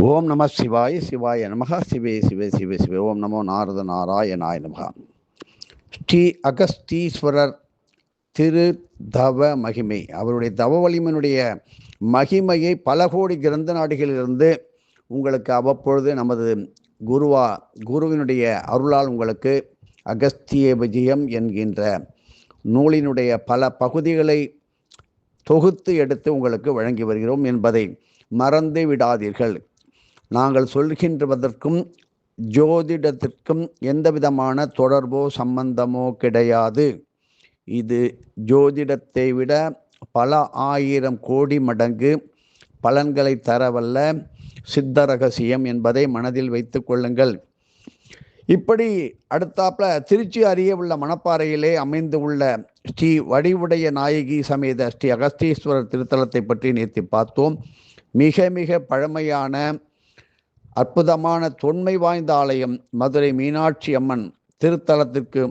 ஓம் நம சிவாய சிவாய நமக சிவே சிவே சிவே சிவே. ஓம் நமோ நாரத நாராயணாய நமக. ஸ்ரீ அகஸ்தீஸ்வரர் திரு தவ மகிமை, அவருடைய தவ வலிமையினுடைய மகிமையை பல கோடி கிரந்த நாடுகளிலிருந்து உங்களுக்கு அவ்வப்பொழுது நமது குருவினுடைய அருளால் உங்களுக்கு அகஸ்திய விஜயம் என்கின்ற நூலினுடைய பல பகுதிகளை தொகுத்து எடுத்து உங்களுக்கு வழங்கி வருகிறோம் என்பதை மறந்து விடாதீர்கள். நாங்கள் சொல்கின்றதற்கும் ஜோதிடத்திற்கும் எந்த விதமான தொடர்போ சம்பந்தமோ கிடையாது. இது ஜோதிடத்தை விட பல ஆயிரம் கோடி மடங்கு பலன்களை தரவல்ல சித்த ரகசியம் என்பதை மனதில் வைத்துக் கொள்ளுங்கள். இப்படி அடுத்தாப்புல திருச்சி அருகே உள்ள மணப்பாறையிலே அமைந்து உள்ள ஸ்ரீ வடிவுடைய நாயகி சமேத ஸ்ரீ அகஸ்தீஸ்வரர் திருத்தலத்தை பற்றி நேற்று பார்த்தோம். மிக மிக பழமையான அற்புதமான தொன்மை வாய்ந்த ஆலயம். மதுரை மீனாட்சி அம்மன் திருத்தலத்திற்கு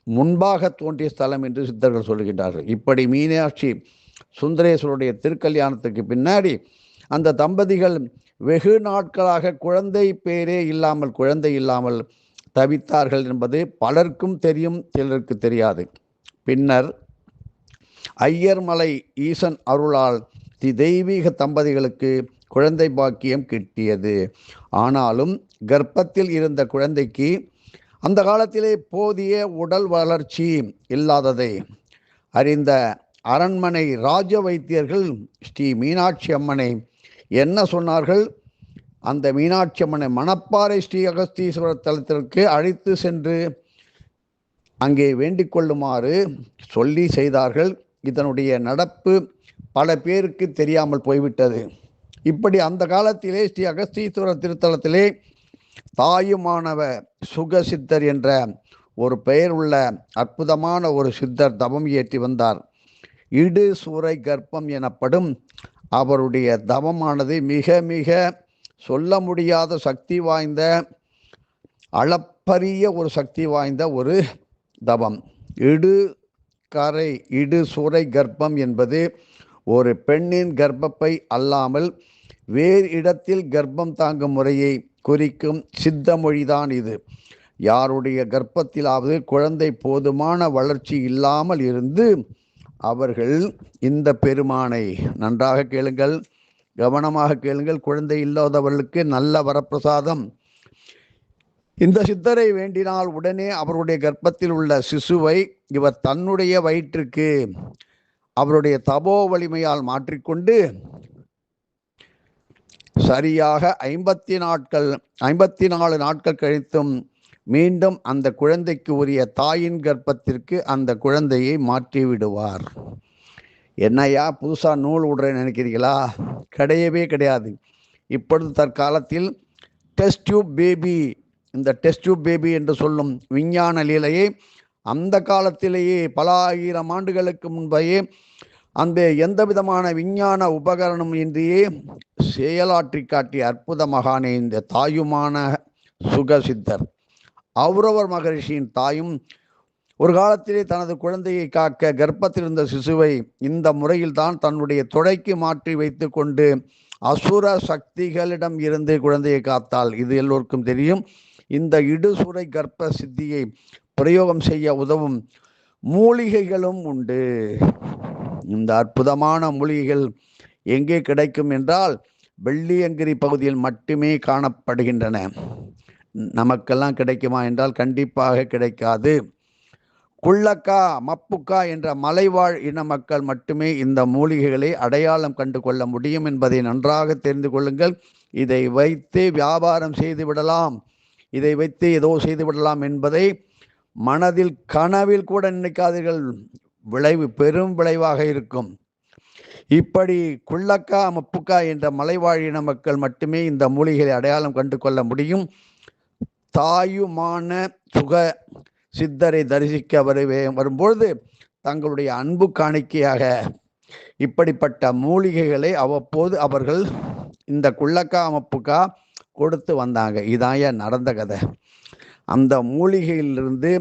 முன்பாக தோன்றிய ஸ்தலம் என்று சித்தர்கள் சொல்கின்றார்கள். இப்படி மீனாட்சி சுந்தரேஸ்வருடைய திருக்கல்யாணத்துக்கு பின்னாடி அந்த தம்பதிகள் வெகு நாட்களாக குழந்தை இல்லாமல் தவித்தார்கள் என்பது பலருக்கும் தெரியும், சிலருக்கு தெரியாது. பின்னர் ஐயர்மலை ஈசன் அருளால் தெய்வீக தம்பதிகளுக்கு குழந்தை பாக்கியம் கிட்டியது. ஆனாலும் கர்ப்பத்தில் இருந்த குழந்தைக்கு அந்த காலத்திலே போதிய உடல் வளர்ச்சி இல்லாததை அறிந்த அரண்மனை ராஜ வைத்தியர்கள் ஸ்ரீ மீனாட்சி அம்மனை என்ன சொன்னார்கள்? அந்த மீனாட்சி அம்மனை மணப்பாறை ஸ்ரீ அகஸ்தீஸ்வரர் தலத்திற்கு அழைத்து சென்று அங்கே வேண்டிக் கொள்ளுமாறு சொல்லி செய்தார்கள். இதனுடைய நடப்பு பல பேருக்கு தெரியாமல் போய்விட்டது. இப்படி அந்த காலத்திலே ஸ்ரீ அகஸ்தீஸ்வரர் திருத்தலத்திலே தாயுமானவ சுகசித்தர் என்ற ஒரு பெயர் உள்ள அற்புதமான ஒரு சித்தர் தவம் இயற்றி வந்தார். இடு சூறை கர்ப்பம் எனப்படும் அவருடைய தவமானது மிக மிக சொல்ல முடியாத சக்தி வாய்ந்த, அளப்பரிய ஒரு சக்தி வாய்ந்த ஒரு தவம். இடு சூறை கர்ப்பம் என்பது ஒரு பெண்ணின் கர்ப்பப்பை அல்லாமல் வேறு இடத்தில் கர்ப்பம் தாங்கும் முறையை குறிக்கும் சித்த மொழிதான் இது. யாருடைய கர்ப்பத்திலாவது குழந்தை போதுமான வளர்ச்சி இல்லாமல் இருந்து அவர்கள் இந்த பெருமானை நன்றாக கேளுங்கள், கவனமாக கேளுங்கள். குழந்தை இல்லாதவர்களுக்கு நல்ல வரப்பிரசாதம். இந்த சித்தரை வேண்டினால் உடனே அவருடைய கர்ப்பத்தில் உள்ள சிசுவை இவர் தன்னுடைய வயிற்றுக்கு அவருடைய தபோ வலிமையால் மாற்றிக்கொண்டு சரியாக 54 நாட்கள் கழித்தும் மீண்டும் அந்த குழந்தைக்கு உரிய தாயின் கர்ப்பத்திற்கு அந்த குழந்தையை மாற்றி விடுவார். என்னையா புதுசா நூல் விடுறேன்னு நினைக்கிறீங்களா? கிடையவே கிடையாது. இப்பொழுது தற்காலத்தில் டெஸ்ட் டியூப் பேபி, இந்த டெஸ்ட் டியூப் பேபி என்று சொல்லும் விஞ்ஞான லீலையை அந்த காலத்திலேயே பல ஆயிரம் ஆண்டுகளுக்கு முன்பே அந்த எந்த விதமான விஞ்ஞான உபகரணம் இன்றியே செயலாற்றி காட்டிய அற்புத மகானே இந்த தாயுமான சுகசித்தர். ஔரவர் மகரிஷியின் தாயும் ஒரு காலத்திலே தனது குழந்தையை காக்க கர்ப்பத்தில் இருந்த சிசுவை இந்த முறையில் தான் தன்னுடைய தொடைக்கு மாற்றி வைத்து கொண்டு அசுர சக்திகளிடம் இருந்து குழந்தையை காத்தாள். இது எல்லோருக்கும் தெரியும். இந்த இடுசுரை கர்ப்ப சித்தியை பிரயோகம் செய்ய உதவும் மூலிகைகளும் உண்டு. இந்த அற்புதமான மூலிகைகள் எங்கே கிடைக்கும் என்றால் வெள்ளியங்கிரி பகுதியில் மட்டுமே காணப்படுகின்றன. நமக்கெல்லாம் கிடைக்குமா என்றால் கண்டிப்பாக கிடைக்காது. குள்ளக்கா மப்புக்கா என்ற மலைவாழ் இன மக்கள் மட்டுமே இந்த மூலிகைகளை அடையாளம் கண்டு கொள்ள முடியும் என்பதை நன்றாக தெரிந்து கொள்ளுங்கள். இதை வைத்து வியாபாரம் செய்து விடலாம், இதை வைத்து ஏதோ செய்து விடலாம் என்பதை மனதில் கனவில் கூட நினைக்காதீர்கள். பெரும் விளைவாக இருக்கும். இப்படி குள்ளக்கா மப்புக்கா என்ற மலைவாழ் இன மக்கள் மட்டுமே இந்த மூலிகைகளை அடையாளம் கண்டு கொள்ள முடியும். தாயுமான சுக சித்தரை தரிசிக்க வரும்பொழுது தங்களுடைய அன்பு காணிக்கையாக இப்படிப்பட்ட மூலிகைகளை அவ்வப்போது அவர்கள் இந்த குள்ளக்கா மப்புக்கா கொடுத்து வந்தாங்க. இதான் நடந்த கதை. அந்த மூலிகையிலிருந்து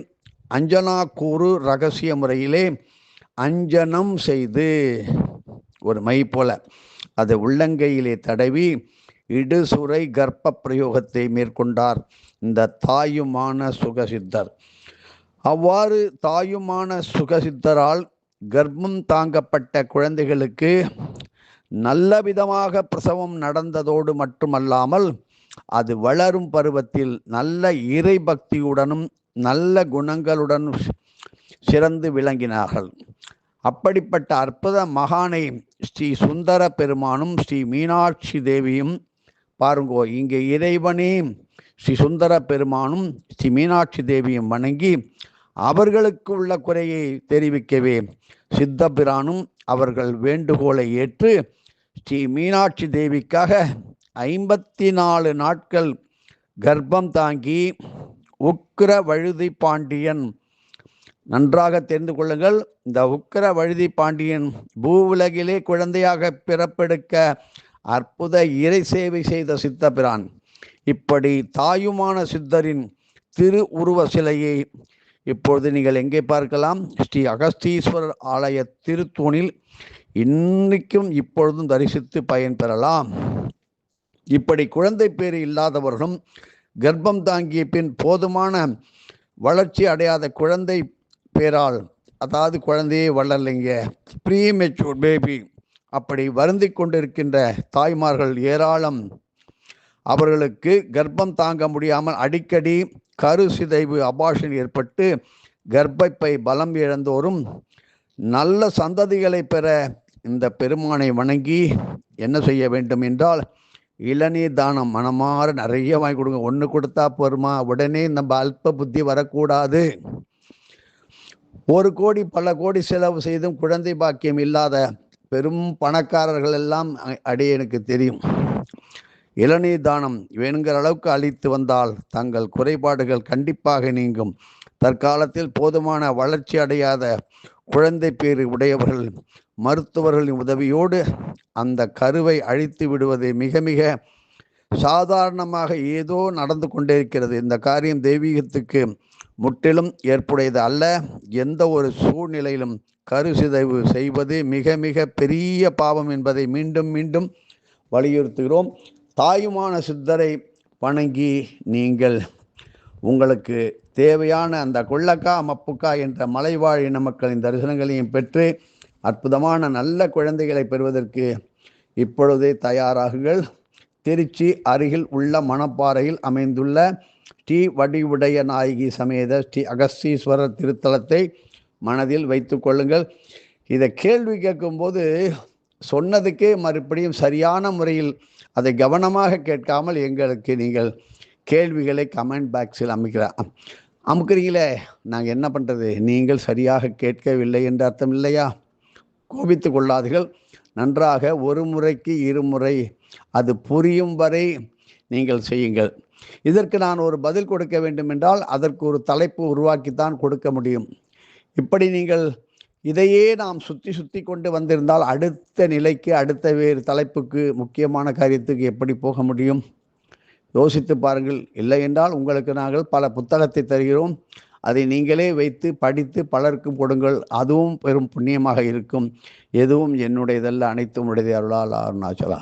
அஞ்சனா கூறு ரகசிய முறையிலே அஞ்சனம் செய்து ஒரு மை போல அதை உள்ளங்கையிலே தடவி இடுசுரை கர்ப்ப பிரயோகத்தை மேற்கொண்டார் இந்த தாயுமான சுகசித்தர். அவ்வாறு தாயுமான சுகசித்தரால் கர்ப்பம் தாங்கப்பட்ட குழந்தைகளுக்கு நல்ல விதமாக பிரசவம் நடந்ததோடு மட்டுமல்லாமல் அது வளரும் பருவத்தில் நல்ல இறை பக்தியுடனும் நல்ல குணங்களுடனும் சிறந்து விளங்கினார்கள். அப்படிப்பட்ட அற்புத மகானை ஸ்ரீ சுந்தர பெருமானும் ஸ்ரீ மீனாட்சி தேவியும் பாருங்கோ, இங்கே இறைவனே ஸ்ரீ சுந்தர பெருமானும் ஸ்ரீ மீனாட்சி தேவியும் வணங்கி அவர்களுக்கு உள்ள குறையை தெரிவிக்கவே சித்தபிரானும் அவர்கள் வேண்டுகோளை ஏற்று ஸ்ரீ மீனாட்சி தேவிக்காக 54 நாட்கள் கர்ப்பம் தாங்கி உக்கிர வழுதி பாண்டியன், நன்றாக தெரிந்து கொள்ளுங்கள், இந்த உக்கிர வழுதி பாண்டியன் பூவுலகிலே குழந்தையாக பிறப்பெடுக்க அற்புத இறை சேவை செய்த சித்தபிரான். இப்படி தாயுமான சித்தரின் திரு உருவ சிலையை இப்பொழுது நீங்கள் எங்கே பார்க்கலாம்? ஸ்ரீ அகஸ்தீஸ்வரர் ஆலய திருத்தூணில் இன்னைக்கும் இப்பொழுதும் தரிசித்து பயன்பெறலாம். இப்படி குழந்தை பேறு இல்லாதவர்களும் கர்ப்பம் தாங்கிய பின் போதுமான வளர்ச்சி அடையாத குழந்தை பேரால், அதாவது குழந்தையே வளரலைங்க, ப்ரீமெச்சூர் பேபி, அப்படி வருந்தி கொண்டிருக்கின்ற தாய்மார்கள் ஏராளம். அவர்களுக்கு கர்ப்பம் தாங்க முடியாமல் அடிக்கடி கரு சிதைவு அபார்ஷன் ஏற்பட்டு கர்ப்பப்பை பலம் இழந்தோரும் நல்ல சந்ததிகளை பெற இந்த பெருமானை வணங்கி என்ன செய்ய வேண்டும் என்றால், இளநீர் தானம் மனமாற நிறைய வாங்கி கொடுங்க. ஒன்று கொடுத்தா போருமா? உடனே நம்ம அல்ப புத்தி வரக்கூடாது. 1 கோடி பல கோடி செலவு செய்தும் குழந்தை பாக்கியம் இல்லாத பெரும் பணக்காரர்கள் எல்லாம் அடியேனுக்கு தெரியும். இளநீர் தானம் வேணுங்கிற அளவுக்கு அளித்து வந்தால் தங்கள் குறைபாடுகள் கண்டிப்பாக நீங்கும். தற்காலத்தில் போதுமான வளர்ச்சி அடையாத குழந்தை பேறு உடையவர்கள் மருத்துவர்களின் உதவியோடு அந்த கருவை அழித்து விடுவது மிக மிக சாதாரணமாக ஏதோ நடந்து கொண்டே இருக்கிறது. இந்த காரியம் தெய்வீகத்துக்கு முற்றிலும் ஏற்புடையது அல்ல. எந்த ஒரு சூழ்நிலையிலும் கரு சிதைவு செய்வது மிக மிக பெரிய பாவம் என்பதை மீண்டும் மீண்டும் வலியுறுத்துகிறோம். தாயுமான சித்தரை வணங்கி நீங்கள் உங்களுக்கு தேவையான அந்த கொள்ளக்கா மப்புக்கா என்ற மலைவாழ் இன மக்களின் தரிசனங்களையும் பெற்று அற்புதமான நல்ல குழந்தைகளை பெறுவதற்கு இப்பொழுதே தயாராகுங்கள். திருச்சி அருகில் உள்ள மணப்பாறையில் அமைந்துள்ள ஸ்ரீ வடிவுடைய நாயகி சமேத ஸ்ரீ அகஸ்தீஸ்வரர் திருத்தலத்தை மனதில் வைத்து கொள்ளுங்கள். இதை கேள்வி கேட்கும்போது சொன்னதுக்கே மறுபடியும் சரியான முறையில் அதை கவனமாக கேட்காமல் எங்களுக்கு நீங்கள் கேள்விகளை கமெண்ட் பாக்ஸில் அமுக்கிறீங்களே, நாங்கள் என்ன பண்ணுறது? நீங்கள் சரியாக கேட்கவில்லை என்ற அர்த்தம் இல்லையா? கோபித்து கொள்ளாதீர்கள். நன்றாக 1 முறைக்கு 2 முறை அது புரியும் வரை நீங்கள் செய்யுங்கள். இதற்கு நான் ஒரு பதில் கொடுக்க வேண்டும் என்றால் அதற்கு ஒரு தலைப்பு உருவாக்கித்தான் கொடுக்க முடியும். இப்படி நீங்கள் இதையே நாம் சுற்றி கொண்டு வந்திருந்தால் அடுத்த நிலைக்கு, அடுத்த வேறு தலைப்புக்கு, முக்கியமான காரியத்துக்கு எப்படி போக முடியும்? யோசித்து பாருங்கள். இல்லை என்றால் உங்களுக்கு நாங்கள் பல புத்தகத்தை தருகிறோம். அதை நீங்களே வைத்து படித்து பலருக்கும் கொடுங்கள். அதுவும் பெரும் புண்ணியமாக இருக்கும். எதுவும் என்னுடையதல்ல, அனைத்தும் உடையது. அருளால் அருணாச்சலா.